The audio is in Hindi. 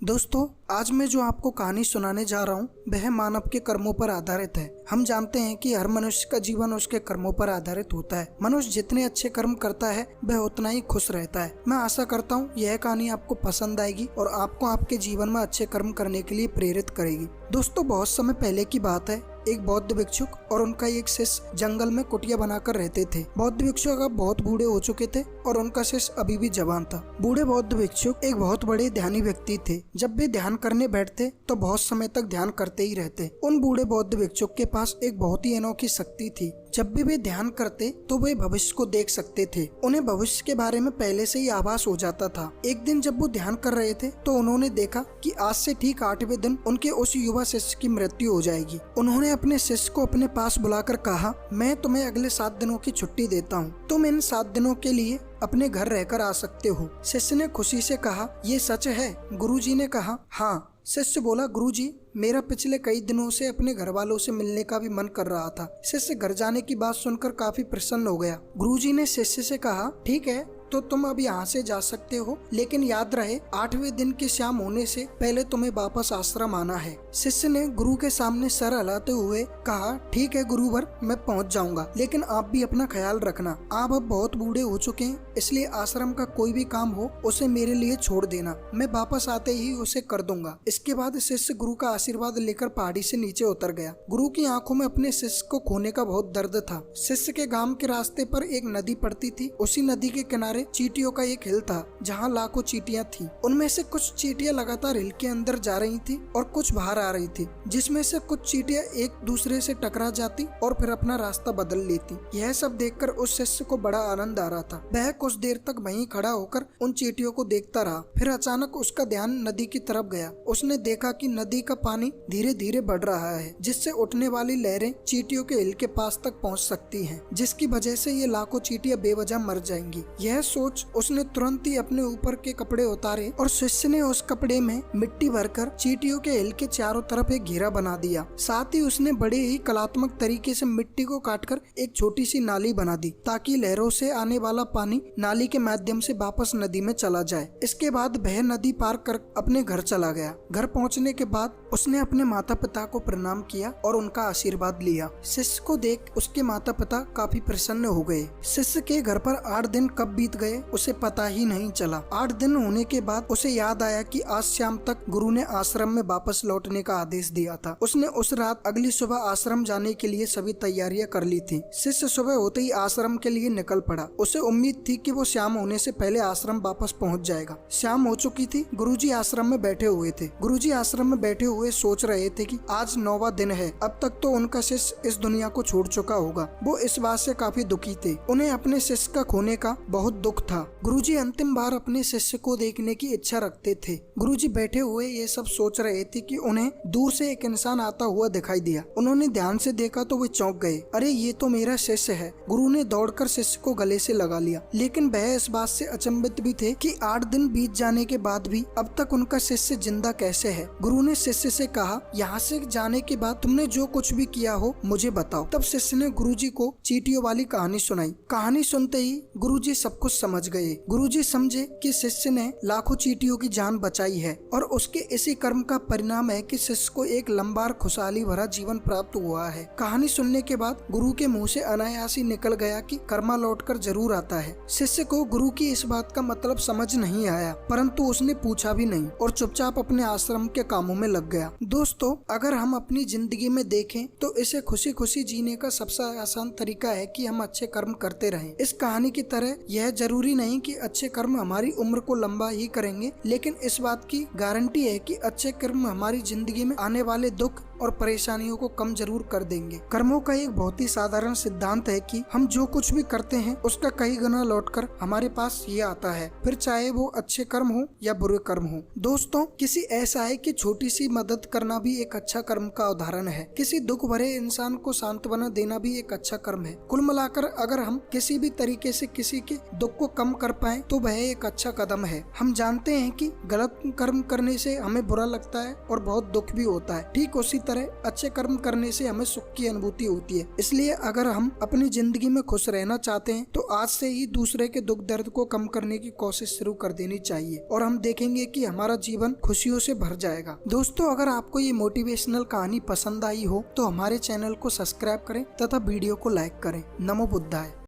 दोस्तों, आज मैं जो आपको कहानी सुनाने जा रहा हूँ वह मानव के कर्मों पर आधारित है। हम जानते हैं कि हर मनुष्य का जीवन उसके कर्मों पर आधारित होता है। मनुष्य जितने अच्छे कर्म करता है वह उतना ही खुश रहता है। मैं आशा करता हूँ यह कहानी आपको पसंद आएगी और आपको आपके जीवन में अच्छे कर्म करने के लिए प्रेरित करेगी। दोस्तों, बहुत समय पहले की बात है। एक बौद्ध भिक्षुक और उनका एक शिष्य जंगल में कुटिया बनाकर रहते थे। बौद्ध भिक्षुक अब बहुत बूढ़े हो चुके थे और उनका शिष्य अभी भी जवान था। बूढ़े बौद्ध भिक्षुक एक बहुत बड़े ध्यानी व्यक्ति थे। जब वे ध्यान करने बैठते तो बहुत समय तक ध्यान करते ही रहते। उन बूढ़े बौद्ध भिक्षुक के पास एक बहुत ही अनोखी शक्ति थी। जब भी वे ध्यान करते तो वे भविष्य को देख सकते थे। उन्हें भविष्य के बारे में पहले से ही आभास हो जाता था। एक दिन जब वो ध्यान कर रहे थे तो उन्होंने देखा कि आज से ठीक 8वें दिन उनके उस युवा शिष्य की मृत्यु हो जाएगी। उन्होंने अपने शिष्य को अपने पास बुलाकर कहा, मैं तुम्हें अगले 7 दिनों की छुट्टी देता हूँ। तुम इन 7 दिनों के लिए अपने घर रहकर आ सकते हो। शिष्य ने खुशी से कहा, ये सच है? गुरुजी ने कहा, हाँ। शिष्य बोला, गुरुजी, मेरा पिछले कई दिनों से अपने घर वालों से मिलने का भी मन कर रहा था। शिष्य घर जाने की बात सुनकर काफी प्रसन्न हो गया। गुरुजी ने शिष्य से कहा, ठीक है, तो तुम अब यहाँ से जा सकते हो, लेकिन याद रहे 8वें दिन के शाम होने से पहले तुम्हें वापस आश्रम आना है। शिष्य ने गुरु के सामने सर हिलाते हुए कहा, ठीक है गुरुवर, मैं पहुँच जाऊंगा, लेकिन आप भी अपना ख्याल रखना। आप अब बहुत बूढ़े हो चुके हैं, इसलिए आश्रम का कोई भी काम हो उसे मेरे लिए छोड़ देना। मैं वापस आते ही उसे कर दूंगा। इसके बाद शिष्य गुरु का आशीर्वाद लेकर पहाड़ी से नीचे उतर गया। गुरु की आंखों में अपने शिष्य को खोने का बहुत दर्द था। शिष्य के गांव के रास्ते पर एक नदी पड़ती थी। उसी नदी के किनारे चींटियों का एक हिल था जहाँ लाखों चींटियां थी। उनमें से कुछ चींटियां लगातार हिल के अंदर जा रही थी और कुछ बाहर आ रही थी, जिसमें से कुछ चींटियां एक दूसरे से टकरा जाती और फिर अपना रास्ता बदल लेती। यह सब देखकर उस शिष्य को बड़ा आनंद आ रहा था। वह कुछ देर तक वहीं खड़ा होकर उन चींटियों को देखता रहा। फिर अचानक उसका ध्यान नदी की तरफ गया। उसने देखा कि नदी का पानी धीरे धीरे बढ़ रहा है, जिससे उठने वाली लहरें चींटियों के हिल के पास तक पहुँच सकती है, जिसकी वजह से ये लाखों चींटियां बेवजह मर जाएंगी। यह सोच उसने तुरंत ही अपने ऊपर के कपड़े उतारे और शिष्य ने उस कपड़े में मिट्टी भरकर चींटियों के हिल के चारों तरफ एक घेरा बना दिया। साथ ही उसने बड़े ही कलात्मक तरीके से मिट्टी को काटकर एक छोटी सी नाली बना दी, ताकि लहरों से आने वाला पानी नाली के माध्यम से वापस नदी में चला जाए। इसके बाद वह नदी पार कर अपने घर चला गया। घर पहुँचने के बाद उसने अपने माता पिता को प्रणाम किया और उनका आशीर्वाद लिया। शिष्य को देख उसके माता पिता काफी प्रसन्न हो गए। शिष्य के घर पर 8 दिन कब बीत गए उसे पता ही नहीं चला। 8 दिन होने के बाद उसे याद आया कि आज शाम तक गुरु ने आश्रम में वापस लौटने का आदेश दिया था। उसने उस रात अगली सुबह आश्रम जाने के लिए सभी तैयारियां कर ली थी। शिष्य सुबह होते ही आश्रम के लिए निकल पड़ा। उसे उम्मीद थी कि वो शाम होने से पहले आश्रम वापस पहुंच जाएगा। शाम हो चुकी थी। गुरुजी आश्रम में बैठे हुए थे। गुरुजी आश्रम में बैठे हुए सोच रहे थे कि आज 9वां दिन है। अब तक तो उनका शिष्य इस दुनिया को छोड़ चुका होगा। वो इस बात से काफी दुखी थे। उन्हें अपने शिष्य का खोने का बहुत दुख था। गुरुजी अंतिम बार अपने शिष्य को देखने की इच्छा रखते थे। गुरुजी बैठे हुए ये सब सोच रहे थे कि उन्हें दूर से एक इंसान आता हुआ दिखाई दिया। उन्होंने ध्यान से देखा तो वे चौंक गए। अरे, ये तो मेरा शिष्य है। गुरु ने दौड़कर शिष्य को गले से लगा लिया, लेकिन वह इस बात से अचंभित भी थे कि 8 दिन बीत जाने के बाद भी अब तक उनका शिष्य जिंदा कैसे है। गुरु ने शिष्य से कहा, यहाँ से जाने के बाद तुमने जो कुछ भी किया हो मुझे बताओ। तब शिष्य ने गुरुजी को चींटियों वाली कहानी सुनाई। कहानी सुनते ही गुरुजी सब कुछ समझ गए। गुरुजी समझे कि शिष्य ने लाखों चींटियों की जान बचाई है और उसके इसी कर्म का परिणाम है कि शिष्य को एक लंबा और खुशहाली भरा जीवन प्राप्त हुआ है। कहानी सुनने के बाद गुरु के मुंह से अनायास ही निकल गया कि कर्मा लौटकर जरूर आता है। शिष्य को गुरु की इस बात का मतलब समझ नहीं आया, परंतु उसने पूछा भी नहीं और चुपचाप अपने आश्रम के कामों में लग गया। दोस्तों, अगर हम अपनी जिंदगी में देखें तो इसे खुशी खुशी जीने का सबसे आसान तरीका है कि हम अच्छे कर्म करते रहें। इस कहानी की तरह यह जरूरी नहीं कि अच्छे कर्म हमारी उम्र को लंबा ही करेंगे, लेकिन इस बात की गारंटी है कि अच्छे कर्म हमारी जिंदगी में आने वाले दुख और परेशानियों को कम जरूर कर देंगे। कर्मों का एक बहुत ही साधारण सिद्धांत है कि हम जो कुछ भी करते हैं उसका कई गुना लौटकर हमारे पास ये आता है, फिर चाहे वो अच्छे कर्म हो या बुरे कर्म हो। दोस्तों, किसी ऐसा है कि छोटी सी मदद करना भी एक अच्छा कर्म का उदाहरण है। किसी दुख भरे इंसान को सांत्वना देना भी एक अच्छा कर्म है। कुल मिलाकर अगर हम किसी भी तरीके से किसी के दुख को कम कर पाए तो वह एक अच्छा कदम है। हम जानते हैं कि गलत कर्म करने से हमें बुरा लगता है और बहुत दुख भी होता है। ठीक उसी तरह अच्छे कर्म करने से हमें सुख की अनुभूति होती है। इसलिए अगर हम अपनी जिंदगी में खुश रहना चाहते हैं तो आज से ही दूसरे के दुख दर्द को कम करने की कोशिश शुरू कर देनी चाहिए और हम देखेंगे कि हमारा जीवन खुशियों से भर जाएगा। दोस्तों, अगर आपको ये मोटिवेशनल कहानी पसंद आई हो तो हमारे चैनल को सब्सक्राइब करें तथा वीडियो को लाइक करें। नमो बुद्धाय।